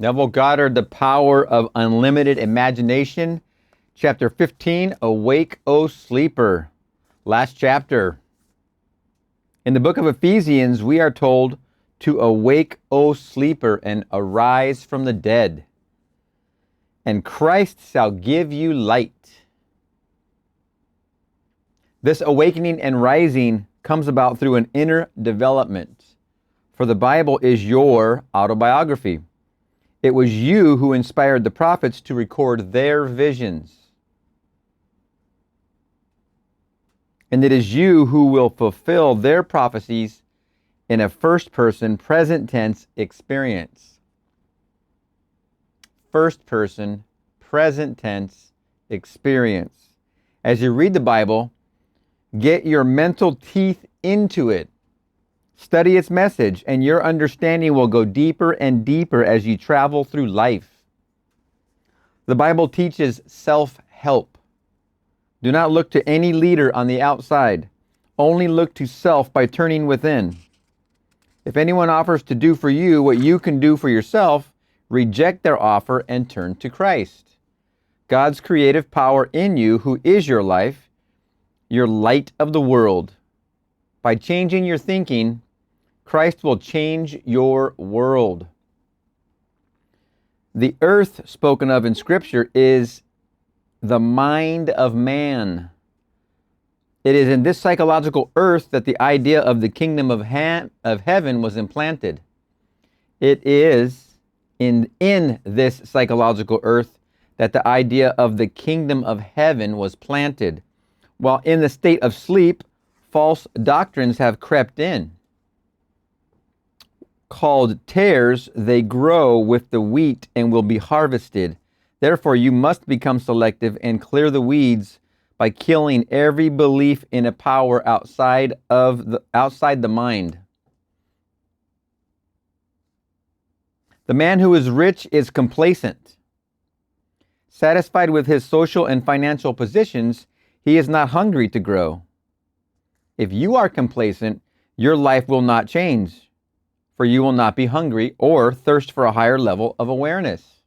Neville Goddard, The Power of Unlimited Imagination, Chapter 15, Awake, O Sleeper. Last chapter. In the book of Ephesians, we are told to awake, O sleeper, and arise from the dead, and Christ shall give you light. This awakening and rising comes about through an inner development, for the Bible is your autobiography. It was you who inspired the prophets to record their visions. And it is you who will fulfill their prophecies in a first-person, present-tense experience. First-person, present-tense experience. As you read the Bible, get your mental teeth into it. Study its message, and your understanding will go deeper and deeper as you travel through life. The Bible teaches self-help. Do not look to any leader on the outside. Only look to self by turning within. If anyone offers to do for you what you can do for yourself, reject their offer and turn to Christ. God's creative power in you, who is your life, your light of the world. By changing your thinking, Christ will change your world. The earth spoken of in Scripture is the mind of man. It is in this psychological earth that the idea of the kingdom of heaven was implanted. It is in this psychological earth that the idea of the kingdom of heaven was planted. While in the state of sleep, false doctrines have crept in. Called tares, they grow with the wheat and will be harvested. Therefore, you must become selective and clear the weeds by killing every belief in a power outside the mind. The man who is rich is complacent. Satisfied with his social and financial positions, he is not hungry to grow. If you are complacent, your life will not change, for you will not be hungry or thirst for a higher level of awareness.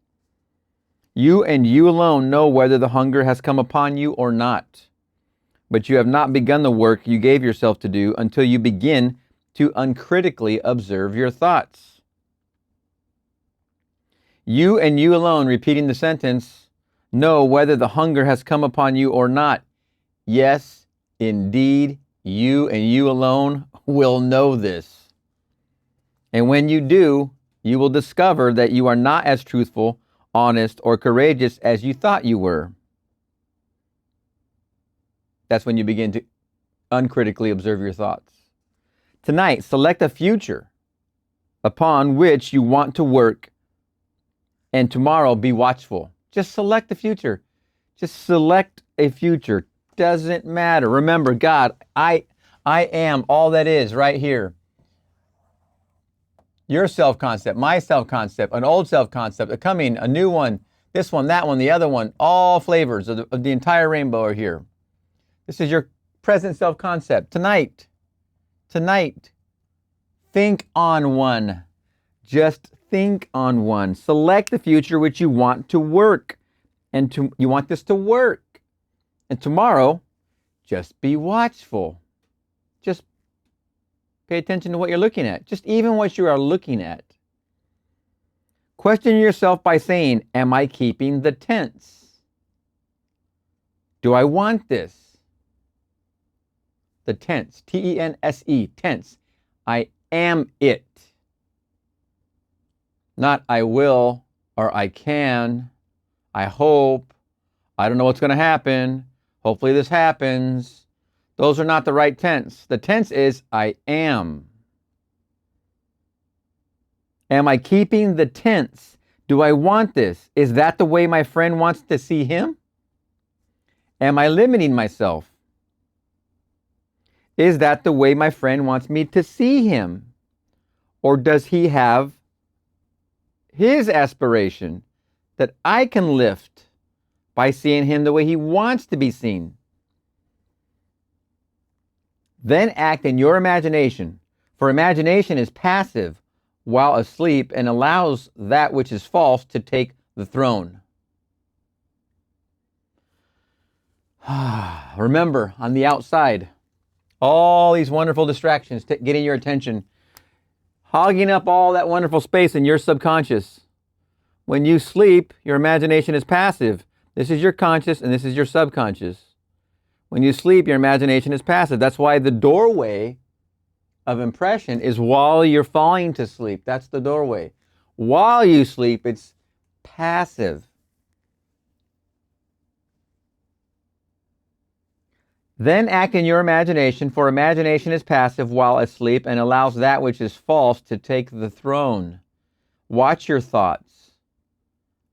You and you alone know whether the hunger has come upon you or not. But you have not begun the work you gave yourself to do until you begin to uncritically observe your thoughts. You and you alone, repeating the sentence, know whether the hunger has come upon you or not. Yes, indeed, you and you alone will know this. And when you do, you will discover that you are not as truthful, honest, or courageous as you thought you were. That's when you begin to uncritically observe your thoughts. Tonight, select a future upon which you want to work, and tomorrow be watchful. Just select a future. Just select a future. Doesn't matter. Remember, God, I am all that is right here. Your self-concept, my self-concept, an old self-concept, a coming, a new one, this one, that one, the other one, all flavors of the entire rainbow are here. This is your present self-concept. Tonight, think on one. Just think on one. Select the future which you want to work. You want this to work. And tomorrow, just be watchful. Just pay attention to what you're looking at. Just even what you are looking at. Question yourself by saying, am I keeping the tense? Do I want this? The tense, T-E-N-S-E, tense. I am it. Not I will or I can. I hope. I don't know what's going to happen. Hopefully this happens. Those are not the right tense. The tense is I am. Am I keeping the tense? Do I want this? Is that the way my friend wants to see him? Am I limiting myself? Is that the way my friend wants me to see him? Or does he have his aspiration that I can lift by seeing him the way he wants to be seen? Then act in your imagination, for imagination is passive, while asleep and allows that which is false to take the throne. Remember, on the outside, all these wonderful distractions getting your attention, hogging up all that wonderful space in your subconscious. When you sleep, your imagination is passive. This is your conscious and this is your subconscious. When you sleep, your imagination is passive. That's why the doorway of impression is while you're falling to sleep. That's the doorway. While you sleep, it's passive. Then act in your imagination, for imagination is passive while asleep and allows that which is false to take the throne. Watch your thoughts.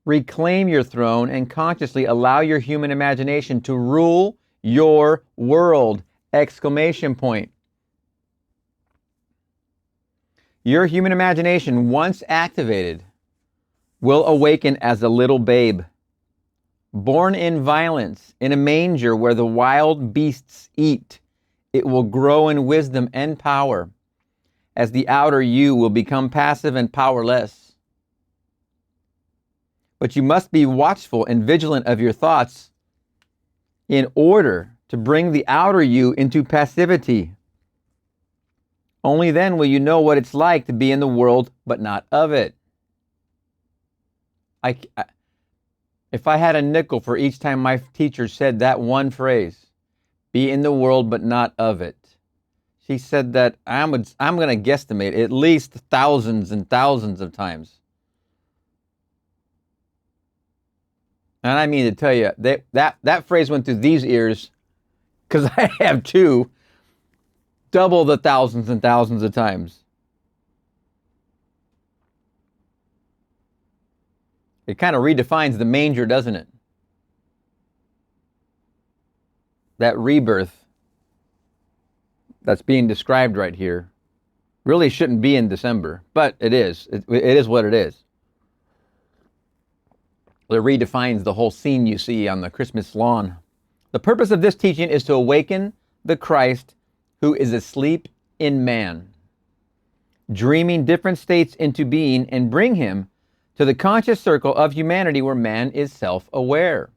Reclaim your throne and consciously allow your human imagination to rule your world! Exclamation point. Your human imagination, once activated, will awaken as a little babe. Born in violence, in a manger where the wild beasts eat, it will grow in wisdom and power, as the outer you will become passive and powerless. But you must be watchful and vigilant of your thoughts in order to bring the outer you into passivity. Only then will you know what it's like to be in the world but not of it. If I had a nickel for each time my teacher said that one phrase, be in the world but not of it, she said that I'm going to guesstimate at least thousands and thousands of times. And I mean to tell you, that phrase went through these ears, because I have two, double the thousands and thousands of times. It kind of redefines the manger, doesn't it? That rebirth that's being described right here really shouldn't be in December, but it is. It is what it is. It redefines the whole scene you see on the Christmas lawn. The purpose of this teaching is to awaken the Christ who is asleep in man, dreaming different states into being, and bring him to the conscious circle of humanity where man is self-aware.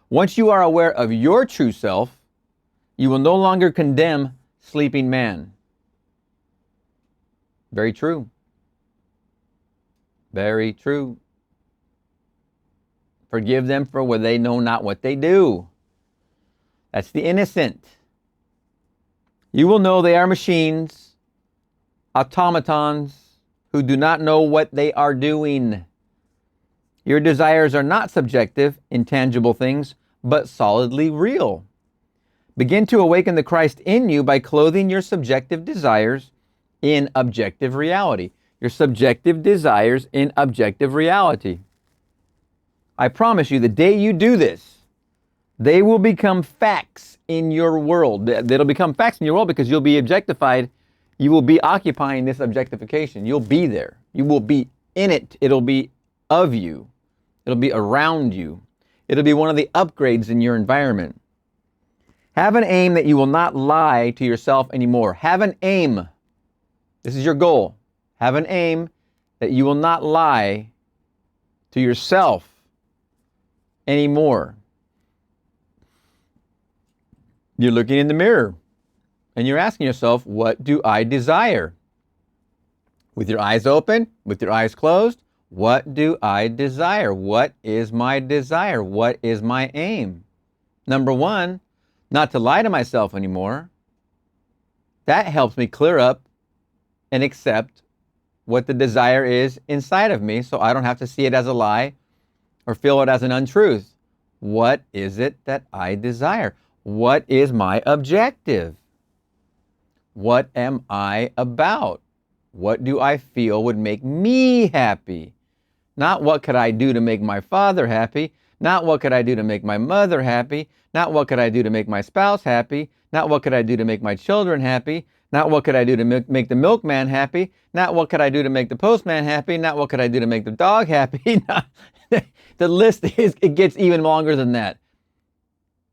Once you are aware of your true self, you will no longer condemn sleeping man. Very true. Very true. Forgive them for what they know not what they do. That's the innocent. You will know they are machines, automatons, who do not know what they are doing. Your desires are not subjective, intangible things, but solidly real. Begin to awaken the Christ in you by clothing your subjective desires in objective reality. Your subjective desires in objective reality. I promise you, the day you do this, they will become facts in your world. They'll become facts in your world because you'll be objectified. You will be occupying this objectification. You'll be there. You will be in it. It'll be of you. It'll be around you. It'll be one of the upgrades in your environment. Have an aim that you will not lie to yourself anymore. Have an aim. This is your goal. Have an aim that you will not lie to yourself anymore. You're looking in the mirror and you're asking yourself, what do I desire? With your eyes open, with your eyes closed, what do I desire? What is my desire? What is my aim? Number one, not to lie to myself anymore. That helps me clear up and accept what the desire is inside of me so I don't have to see it as a lie or feel it as an untruth. What is it that I desire? What is my objective? What am I about? What do I feel would make me happy? Not what could I do to make my father happy? Not what could I do to make my mother happy? Not what could I do to make my spouse happy? Not what could I do to make my children happy? Not what could I do to make the milkman happy? Not what could I do to make the postman happy? Not what could I do to make the dog happy? The list it gets even longer than that.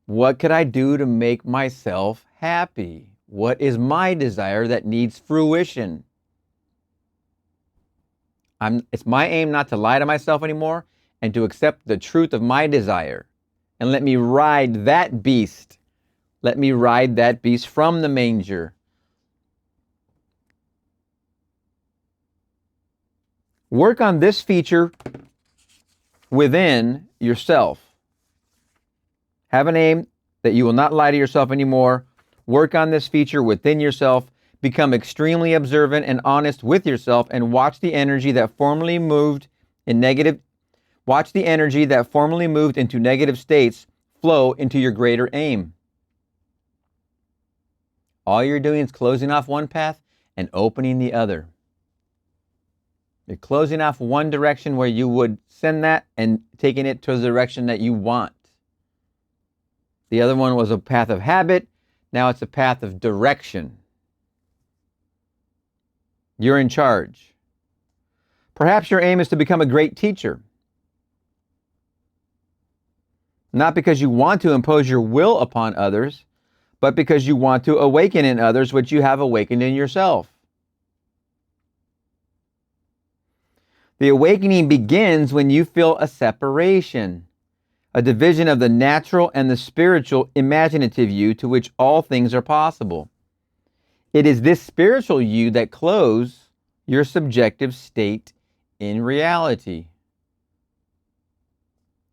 What could I do to make myself happy? What is my desire that needs fruition? It's my aim not to lie to myself anymore and to accept the truth of my desire. And let me ride that beast. Let me ride that beast from the manger. Work on this feature within yourself. Have an aim that you will not lie to yourself anymore. Work on this feature within yourself. Become extremely observant and honest with yourself, and watch the energy that formerly moved in negative. Watch the energy that formerly moved into negative states flow into your greater aim. All you're doing is closing off one path and opening the other. You're closing off one direction where you would send that and taking it to the direction that you want. The other one was a path of habit. Now it's a path of direction. You're in charge. Perhaps your aim is to become a great teacher. Not because you want to impose your will upon others, but because you want to awaken in others what you have awakened in yourself. The awakening begins when you feel a separation, a division of the natural and the spiritual imaginative you to which all things are possible. It is this spiritual you that clothes your subjective state in reality.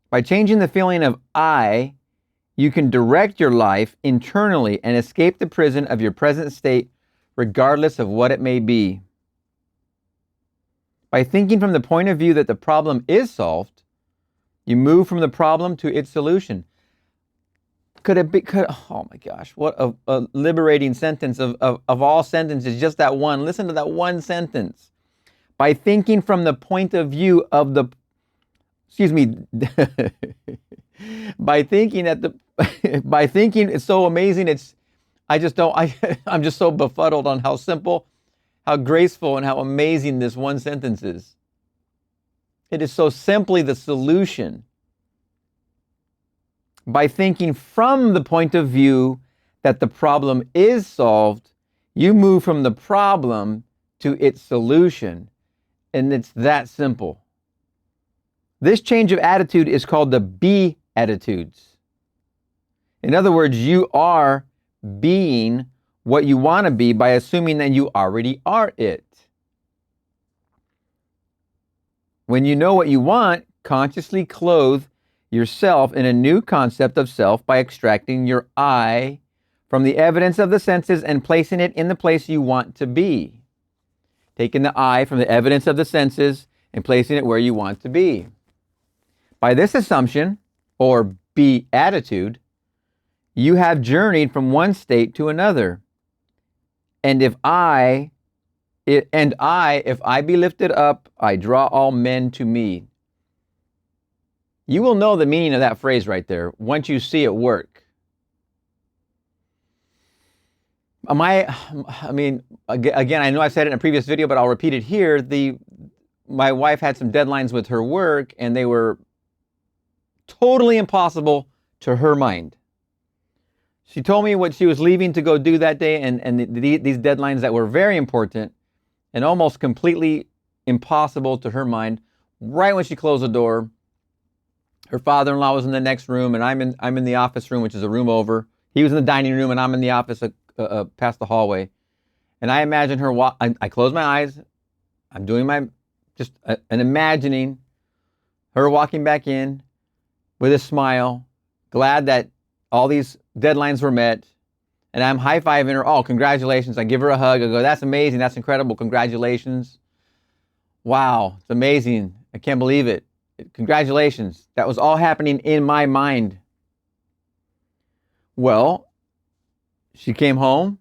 By changing the feeling of I, you can direct your life internally and escape the prison of your present state, regardless of what it may be. By thinking from the point of view that the problem is solved, you move from the problem to its solution. Oh my gosh, what a liberating sentence of all sentences, just that one. Listen to that one sentence. By thinking from the point of view of the, by thinking it's so amazing, I'm just so befuddled on how simple, how graceful, and how amazing this one sentence is. It is so simply the solution. By thinking from the point of view that the problem is solved, you move from the problem to its solution. And it's that simple. This change of attitude is called the be-attitudes. In other words, you are being what you want to be by assuming that you already are it. When you know what you want, consciously clothe yourself in a new concept of self by extracting your I from the evidence of the senses and placing it in the place you want to be. Taking the I from the evidence of the senses and placing it where you want to be. By this assumption, or be-attitude, you have journeyed from one state to another. And if I be lifted up, I draw all men to me. You will know the meaning of that phrase right there once you see it work. Again, I know I've said it in a previous video, but I'll repeat it here. My wife had some deadlines with her work, and they were totally impossible to her mind. She told me what she was leaving to go do that day, and these deadlines that were very important and almost completely impossible to her mind. Right when she closed the door, her father-in-law was in the next room, and I'm in the office room, which is a room over. He was in the dining room, and I'm in the office past the hallway. And I imagine her I close my eyes. I'm doing and imagining her walking back in with a smile, glad that all these deadlines were met. And I'm high-fiving her. Oh, congratulations. I give her a hug. I go, that's amazing. That's incredible. Congratulations. Wow, it's amazing. I can't believe it. Congratulations. That was all happening in my mind. Well, she came home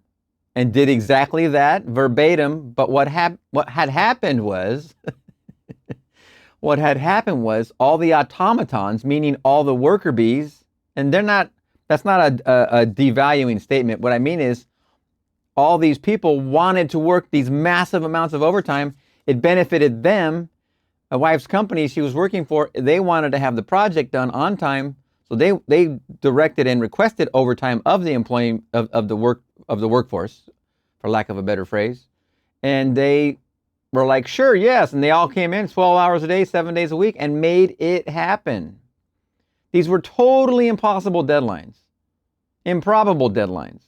and did exactly that, verbatim. But what had happened was, what had happened was all the automatons, meaning all the worker bees, and that's not a devaluing statement. What I mean is, all these people wanted to work these massive amounts of overtime. It benefited them. My wife's company she was working for, they wanted to have the project done on time, so they directed and requested overtime of the employee of the workforce, for lack of a better phrase, and they were like, sure, yes. And they all came in 12 hours a day, 7 days a week, and made it happen. These were totally impossible deadlines, improbable deadlines.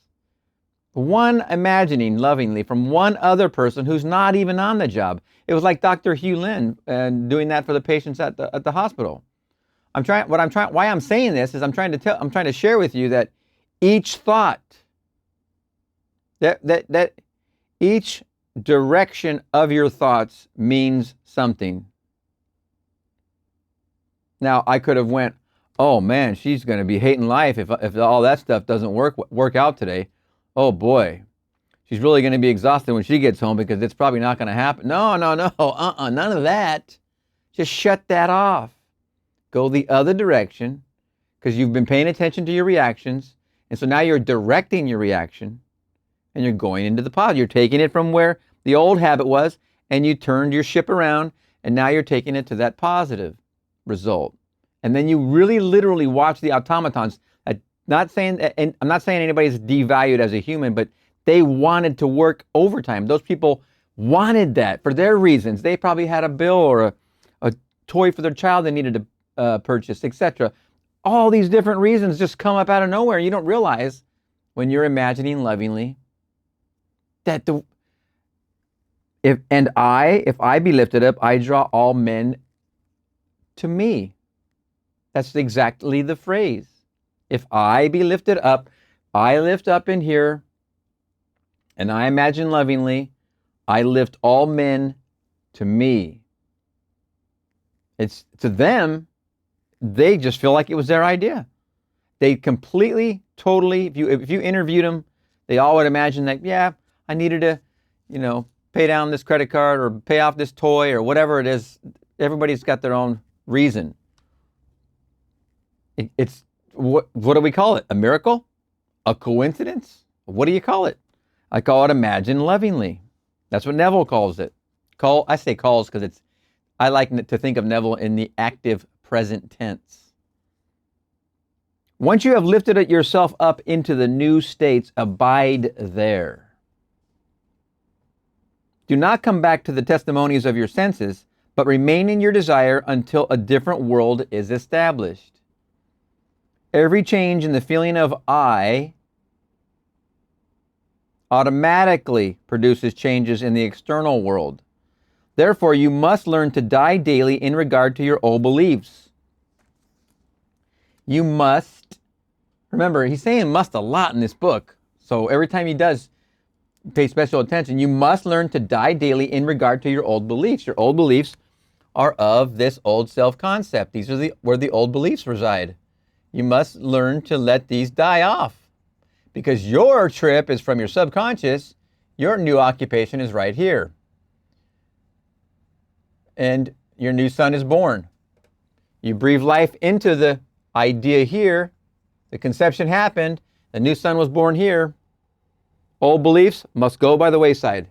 One imagining lovingly from one other person who's not even on the job. It was like Dr. Hugh Lin doing that for the patients at the hospital. Why I'm saying this is I'm trying to share with you that each thought, that each direction of your thoughts means something. Now, I could have went, oh man, she's going to be hating life if all that stuff doesn't work out today. Oh boy, she's really going to be exhausted when she gets home because it's probably not going to happen. No, none of that. Just shut that off. Go the other direction because you've been paying attention to your reactions. And so now you're directing your reaction and you're going into the positive. You're taking it from where the old habit was and you turned your ship around and now you're taking it to that positive result. And then you really literally watch the automatons. And I'm not saying anybody's devalued as a human, but they wanted to work overtime. Those people wanted that for their reasons. They probably had a bill or a toy for their child they needed to purchase, etc. All these different reasons just come up out of nowhere. You don't realize when you're imagining lovingly that if I be lifted up, I draw all men to me. That's exactly the phrase. If I be lifted up, I lift up in here, and I imagine lovingly, I lift all men to me. It's to them, they just feel like it was their idea. They completely, totally, if you interviewed them, they all would imagine that, yeah, I needed to, pay down this credit card or pay off this toy or whatever it is. Everybody's got their own reason. It's what do we call it? A miracle? A coincidence? What do you call it? I call it imagine lovingly. That's what Neville calls it. I say calls because I like to think of Neville in the active present tense. Once you have lifted yourself up into the new states, abide there. Do not come back to the testimonies of your senses, but remain in your desire until a different world is established. Every change in the feeling of I automatically produces changes in the external world. Therefore, you must learn to die daily in regard to your old beliefs. You must, remember, he's saying must a lot in this book. So every time he does, pay special attention. You must learn to die daily in regard to your old beliefs. Your old beliefs are of this old self-concept. These are where the old beliefs reside. You must learn to let these die off because your trip is from your subconscious. Your new occupation is right here. And your new son is born. You breathe life into the idea here. The conception happened. The new son was born here. Old beliefs must go by the wayside.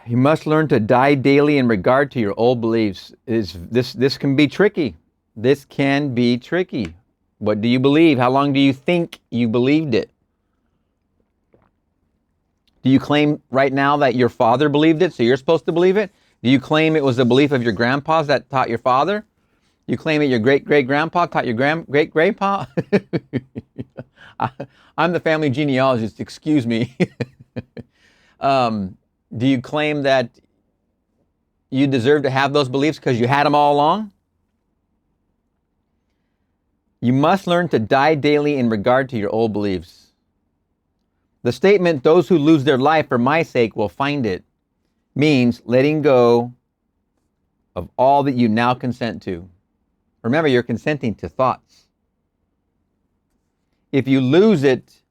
You must learn to die daily in regard to your old beliefs. This can be tricky. This can be tricky. What do you believe? How long do you think you believed it? Do you claim right now that your father believed it, so you're supposed to believe it? Do you claim it was the belief of your grandpas that taught your father? You claim that your great-great-grandpa taught your great-grandpa? I'm the family genealogist, excuse me. Do you claim that you deserve to have those beliefs because you had them all along? You must learn to die daily in regard to your old beliefs. The statement, those who lose their life for my sake will find it, means letting go of all that you now consent to. Remember, you're consenting to thoughts. If you lose it,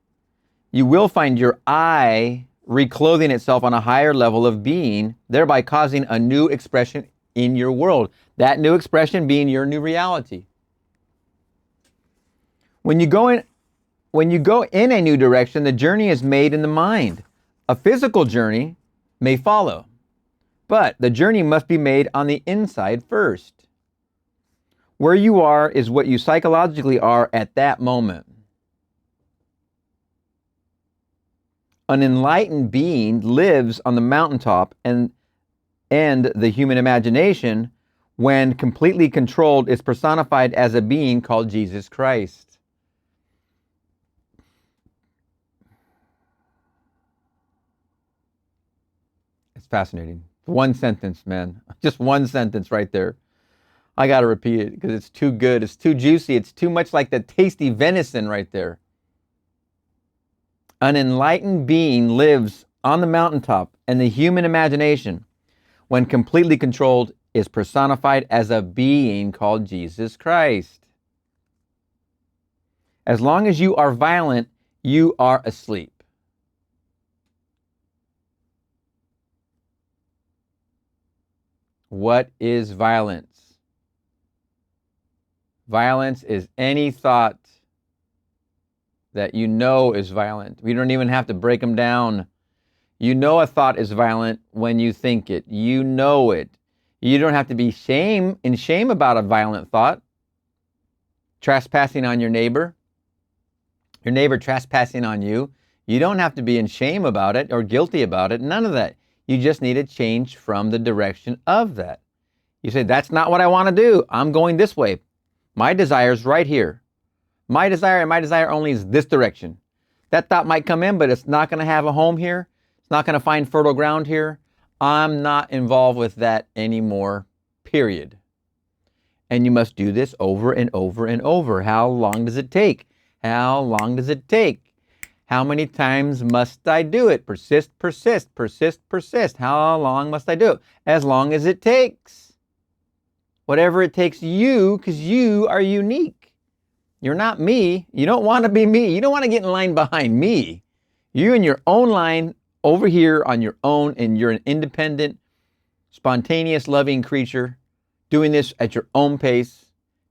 you will find your I reclothing itself on a higher level of being, thereby causing a new expression in your world. That new expression being your new reality. When you go in a new direction, the journey is made in the mind. A physical journey may follow, but the journey must be made on the inside first. Where you are is what you psychologically are at that moment. An enlightened being lives on the mountaintop, and the human imagination, when completely controlled, is personified as a being called Jesus Christ. It's fascinating. One sentence, man. Just one sentence right there. I got to repeat it because it's too good. It's too juicy. It's too much like the tasty venison right there. An enlightened being lives on the mountaintop, and the human imagination, when completely controlled, is personified as a being called Jesus Christ. As long as you are violent, you are asleep. What is violence? Violence is any thought that you know is violent. We don't even have to break them down. You know a thought is violent when you think it. You know it. You don't have to be in shame about a violent thought. Trespassing on your neighbor trespassing on you. You don't have to be in shame about it or guilty about it. None of that. You just need to change from the direction of that. You say, that's not what I want to do. I'm going this way. My desire's right here. My desire and my desire only is this direction. That thought might come in, but it's not going to have a home here. It's not going to find fertile ground here. I'm not involved with that anymore, period. And you must do this over and over and over. How long does it take? How long does it take? How many times must I do it? Persist, persist, persist, persist. How long must I do it? As long as it takes. Whatever it takes you, because you are unique. You're not me. You don't want to be me. You don't want to get in line behind me. You're in your own line over here on your own, and you're an independent, spontaneous, loving creature doing this at your own pace.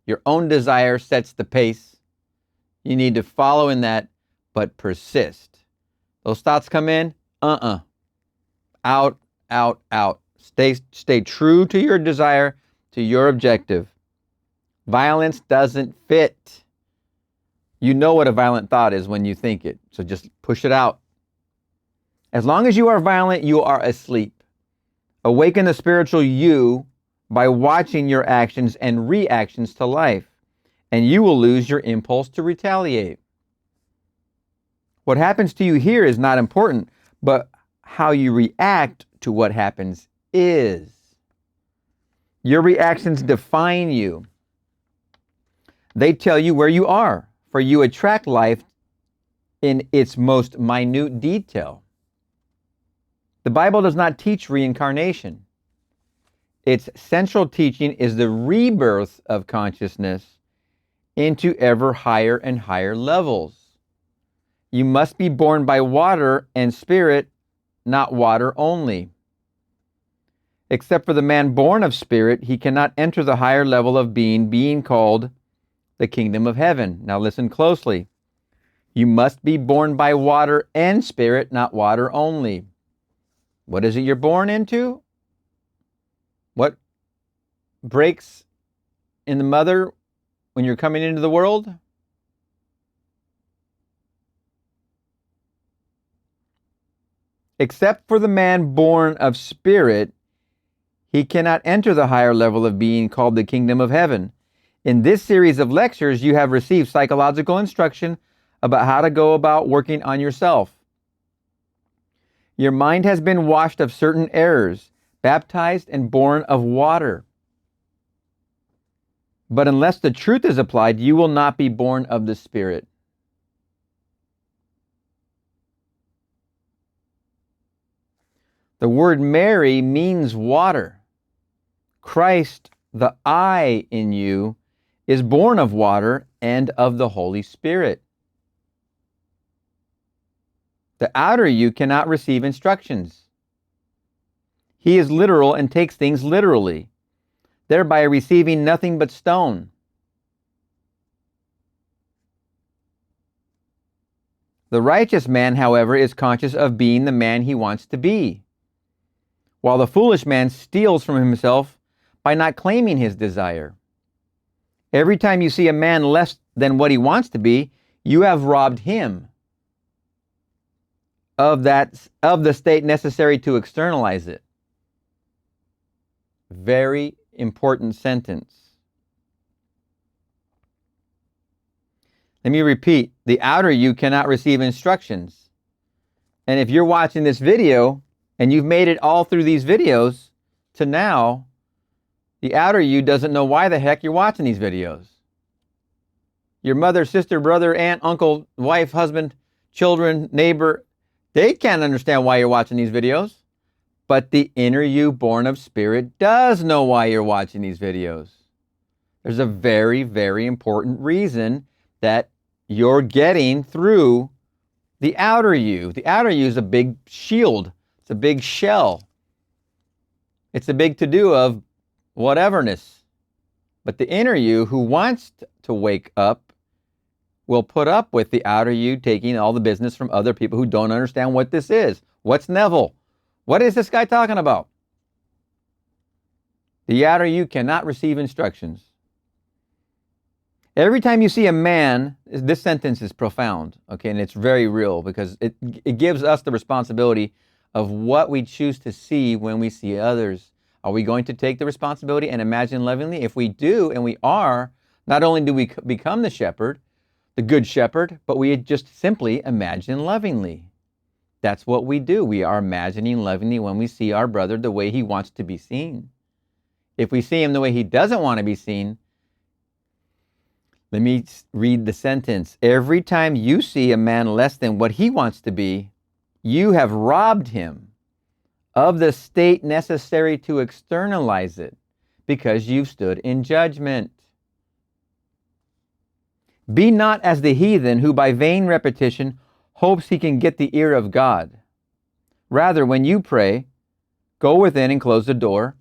Your own desire sets the pace. You need to follow in that, but persist. Those thoughts come in, out, out, out. Stay true to your desire, to your objective. Violence doesn't fit. You know what a violent thought is when you think it, so just push it out. As long as you are violent, you are asleep. Awaken the spiritual you by watching your actions and reactions to life, and you will lose your impulse to retaliate. What happens to you here is not important, but how you react to what happens is. Your reactions define you. They tell you where you are, for you attract life in its most minute detail. The Bible does not teach reincarnation. Its central teaching is the rebirth of consciousness into ever higher and higher levels. You must be born by water and spirit, not water only. Except for the man born of spirit, he cannot enter the higher level of being called the kingdom of heaven. Now listen closely. You must be born by water and spirit, not water only. What is it you're born into? What breaks in the mother when you're coming into the world? Except for the man born of spirit, he cannot enter the higher level of being called the kingdom of heaven. In this series of lectures, you have received psychological instruction about how to go about working on yourself. Your mind has been washed of certain errors, baptized and born of water. But unless the truth is applied, you will not be born of the Spirit. The word Mary means water. Christ, the I in you, is born of water and of the Holy Spirit. The outer you cannot receive instructions. He is literal and takes things literally, thereby receiving nothing but stone. The righteous man, however, is conscious of being the man he wants to be, while the foolish man steals from himself by not claiming his desire. Every time you see a man less than what he wants to be, you have robbed him of the state necessary to externalize it. Very important sentence. Let me repeat. The outer you cannot receive instructions. And if you're watching this video and you've made it all through these videos to now, the outer you doesn't know why the heck you're watching these videos. Your mother, sister, brother, aunt, uncle, wife, husband, children, neighbor, they can't understand why you're watching these videos. But the inner you, born of spirit, does know why you're watching these videos. There's a very, very important reason that you're getting through the outer you. The outer you is a big shield. It's a big shell. It's a big to-do of whateverness. But the inner you, who wants to wake up, will put up with the outer you taking all the business from other people who don't understand what this is. What's Neville? What is this guy talking about? The outer you cannot receive instructions. Every time you see a man, this sentence is profound, okay, and it's very real because it gives us the responsibility of what we choose to see when we see others. Are we going to take the responsibility and imagine lovingly? If we do, and we are, not only do we become the shepherd, the good shepherd, but we just simply imagine lovingly. That's what we do. We are imagining lovingly when we see our brother the way he wants to be seen. If we see him the way he doesn't want to be seen, let me read the sentence. Every time you see a man less than what he wants to be, you have robbed him of the state necessary to externalize it because you've stood in judgment. Be not as the heathen who by vain repetition hopes he can get the ear of God. Rather, when you pray, go within and close the door.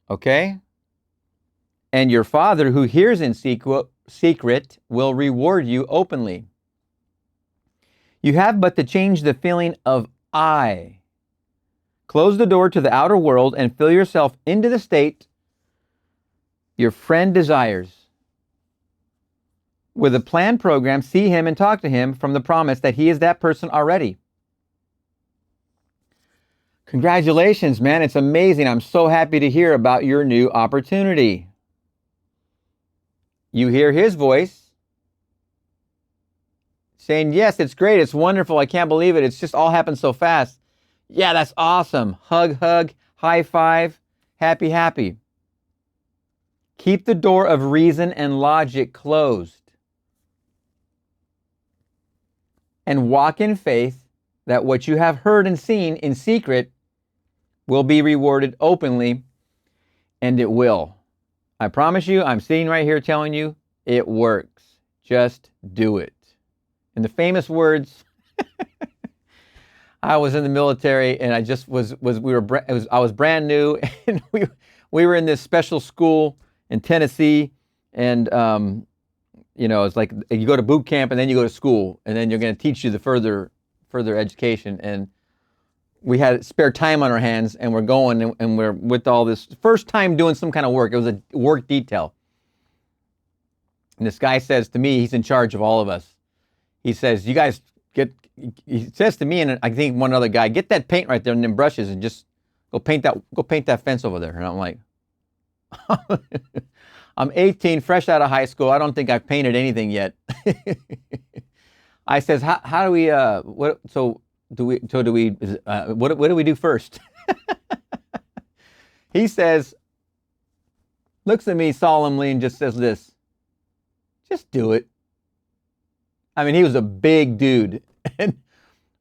Okay? And your Father who hears in secret will reward you openly. You have but to change the feeling of I. Close the door to the outer world and fill yourself into the state your friend desires. With a planned program, see him and talk to him from the promise that he is that person already. Congratulations, man. It's amazing. I'm so happy to hear about your new opportunity. You hear his voice saying, yes, it's great. It's wonderful. I can't believe it. It's just all happened so fast. Yeah, that's awesome. Hug, hug, high five, happy, happy. Keep the door of reason and logic closed. And walk in faith that what you have heard and seen in secret will be rewarded openly, and it will. I promise you, I'm sitting right here telling you, it works. Just do it. In the famous words, I was in the military and I just I was brand new and we were in this special school in Tennessee and it's like you go to boot camp and then you go to school and then you're going to teach you the further education. And we had spare time on our hands and we're going and we're with all this first time doing some kind of work. It was a work detail. And this guy says to me, he's in charge of all of us. He says, he says to me and I think one other guy, get that paint right there and then brushes and just go paint that fence over there. And I'm like, I'm 18, fresh out of high school. I don't think I've painted anything yet. I says, how do we, what do we do first? He says, looks at me solemnly and just says this, just do it. I mean, he was a big dude and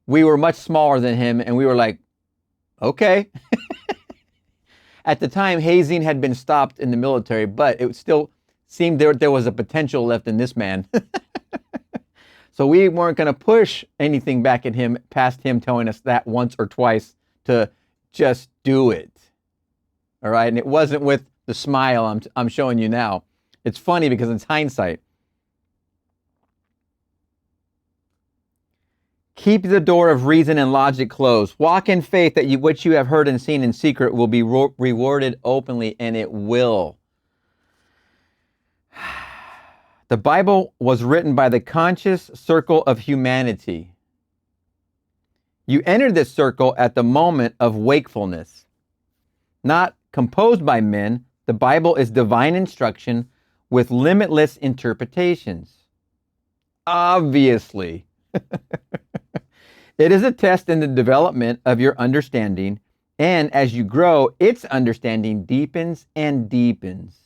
we were much smaller than him and we were like, okay. At the time, hazing had been stopped in the military, but it still seemed there was a potential left in this man. So we weren't going to push anything back at him past him telling us that once or twice to just do it. All right? And it wasn't with the smile I'm showing you now. It's funny because it's hindsight. Keep the door of reason and logic closed. Walk in faith that what you have heard and seen in secret will be rewarded openly, and it will. The Bible was written by the conscious circle of humanity. You entered this circle at the moment of wakefulness. Not composed by men, the Bible is divine instruction with limitless interpretations. Obviously. It is a test in the development of your understanding, and as you grow, its understanding deepens and deepens.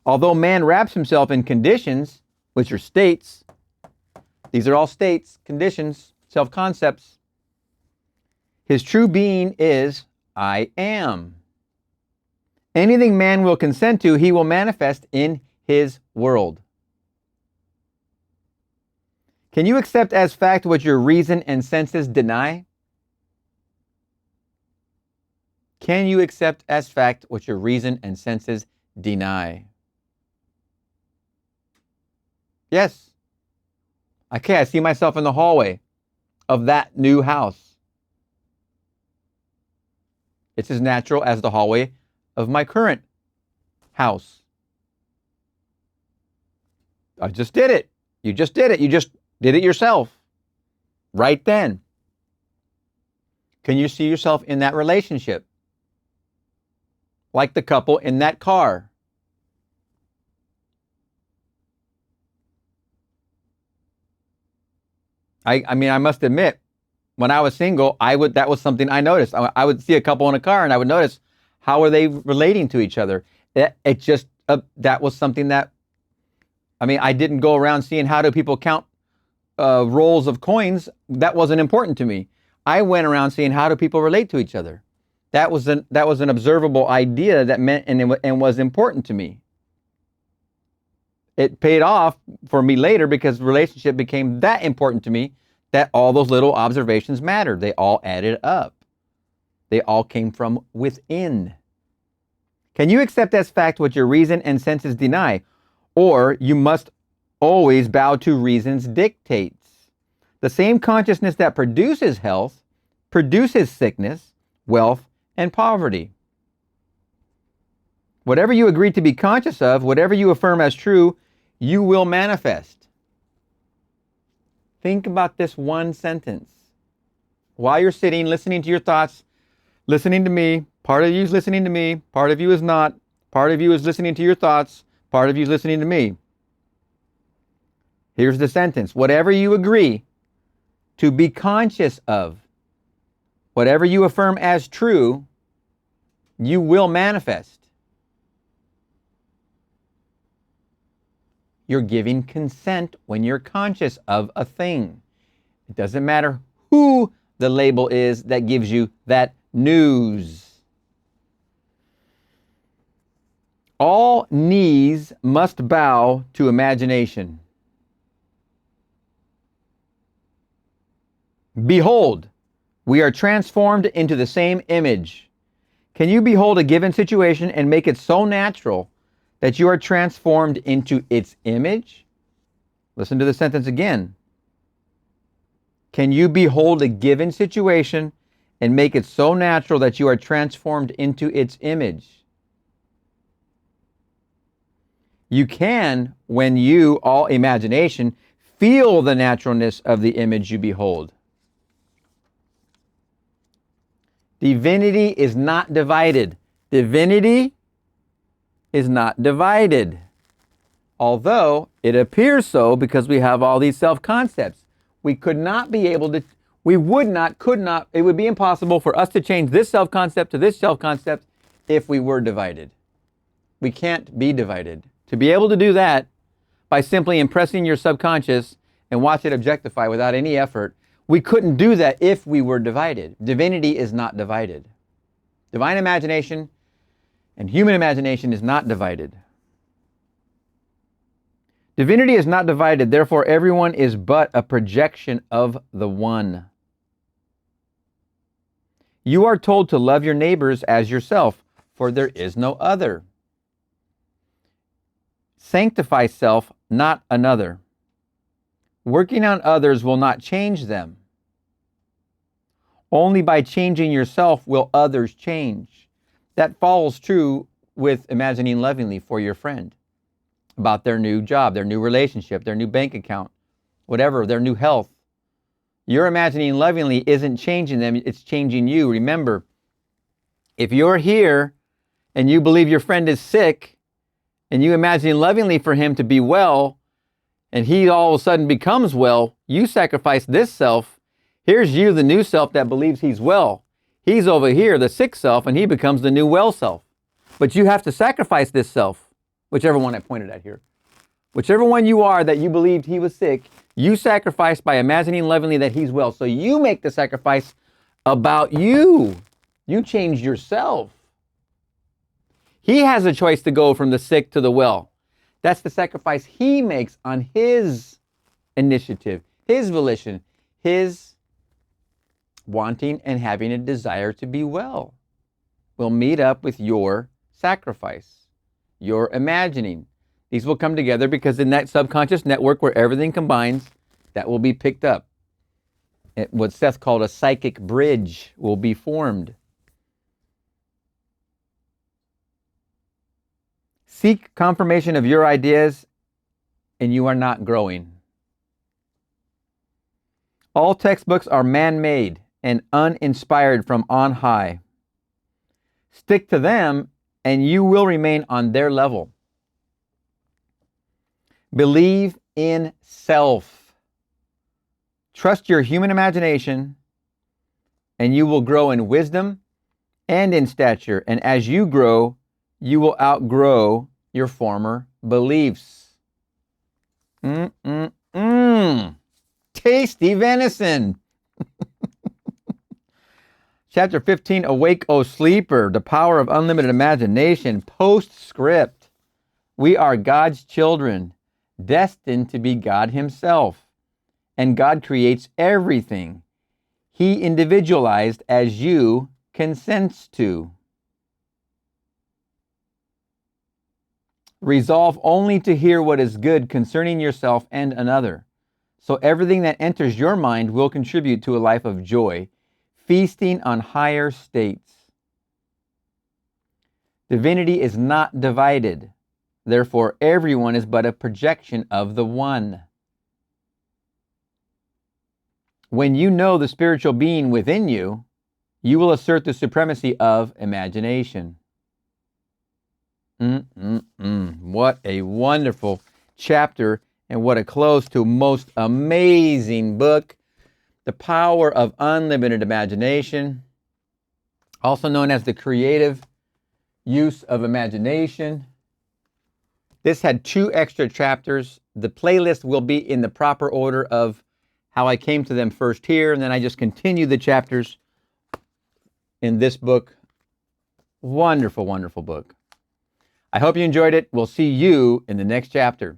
Although man wraps himself in conditions, which are states, these are all states, conditions, self-concepts, his true being is, I am. Anything man will consent to, he will manifest in his world. Can you accept as fact what your reason and senses deny? Can you accept as fact what your reason and senses deny? Yes. Okay, I see myself in the hallway of that new house. It's as natural as the hallway of my current house. I just did it. You just did it. You just did it yourself right then. Can you see yourself in that relationship? Like the couple in that car. I mean, I must admit, when I was single, that was something I noticed. I would see a couple in a car and I would notice, how are they relating to each other? That was something that, I mean, I didn't go around seeing how do people count rolls of coins. That wasn't important to me. I went around seeing how do people relate to each other. That was an observable idea that meant and was important to me. It paid off for me later because the relationship became that important to me that all those little observations mattered. They all added up. They all came from within. Can you accept as fact what your reason and senses deny? Or you must always bow to reason's dictates. The same consciousness that produces health produces sickness, wealth, and poverty. Whatever you agree to be conscious of, whatever you affirm as true, you will manifest. Think about this one sentence. While you're sitting, listening to your thoughts, listening to me, part of you is listening to me, part of you is not, part of you is listening to your thoughts, part of you is listening to me. Here's the sentence. Whatever you agree to be conscious of, whatever you affirm as true, you will manifest. You're giving consent when you're conscious of a thing. It doesn't matter who the label is that gives you that news. All knees must bow to imagination. Behold, we are transformed into the same image. Can you behold a given situation and make it so natural that you are transformed into its image? Listen to the sentence again. Can you behold a given situation and make it so natural that you are transformed into its image? You can when you, all imagination, feel the naturalness of the image you behold. Divinity is not divided. Divinity is not divided. Although it appears so because we have all these self-concepts. We could not be able to, we would not, could not, it would be impossible for us to change this self-concept to this self-concept if we were divided. We can't be divided. To be able to do that by simply impressing your subconscious and watch it objectify without any effort, we couldn't do that if we were divided. Divinity is not divided. Divine imagination and human imagination is not divided. Divinity is not divided, therefore everyone is but a projection of the one. You are told to love your neighbors as yourself, for there is no other. Sanctify self, not another. Working on others will not change them. Only by changing yourself will others change. That follows true with imagining lovingly for your friend about their new job, their new relationship, their new bank account, whatever, their new health, You're imagining lovingly isn't changing them, it's changing you. Remember, if you're here and you believe your friend is sick and you imagine lovingly for him to be well, and he all of a sudden becomes well, you sacrifice this self. Here's you, the new self that believes he's well. He's over here, the sick self, and he becomes the new well self. But you have to sacrifice this self, whichever one I pointed at here. Whichever one you are that you believed he was sick, you sacrifice by imagining lovingly that he's well. So you make the sacrifice about you. You change yourself. He has a choice to go from the sick to the well. That's the sacrifice he makes on his initiative, his volition, his wanting and having a desire to be well. Will meet up with your sacrifice, your imagining. These will come together because in that subconscious network where everything combines, that will be picked up. What Seth called a psychic bridge will be formed. Seek confirmation of your ideas and you are not growing. All textbooks are man-made and uninspired from on high. Stick to them and you will remain on their level. Believe in self. Trust your human imagination and you will grow in wisdom and in stature. And as you grow, you will outgrow your former beliefs. Tasty venison. Chapter 15, Awake, O Sleeper, the power of unlimited imagination. Postscript. We are God's children, destined to be God himself. And God creates everything he individualized as you consents to. Resolve only to hear what is good concerning yourself and another. So everything that enters your mind will contribute to a life of joy, feasting on higher states. Divinity is not divided. Therefore, everyone is but a projection of the one. When you know the spiritual being within you, you will assert the supremacy of imagination. What a wonderful chapter and what a close to most amazing book. The Power of Unlimited Imagination, also known as the creative use of imagination. This had 2 extra chapters. The playlist will be in the proper order of how I came to them first here, and then I just continue the chapters in this book. Wonderful, wonderful book. I hope you enjoyed it. We'll see you in the next chapter.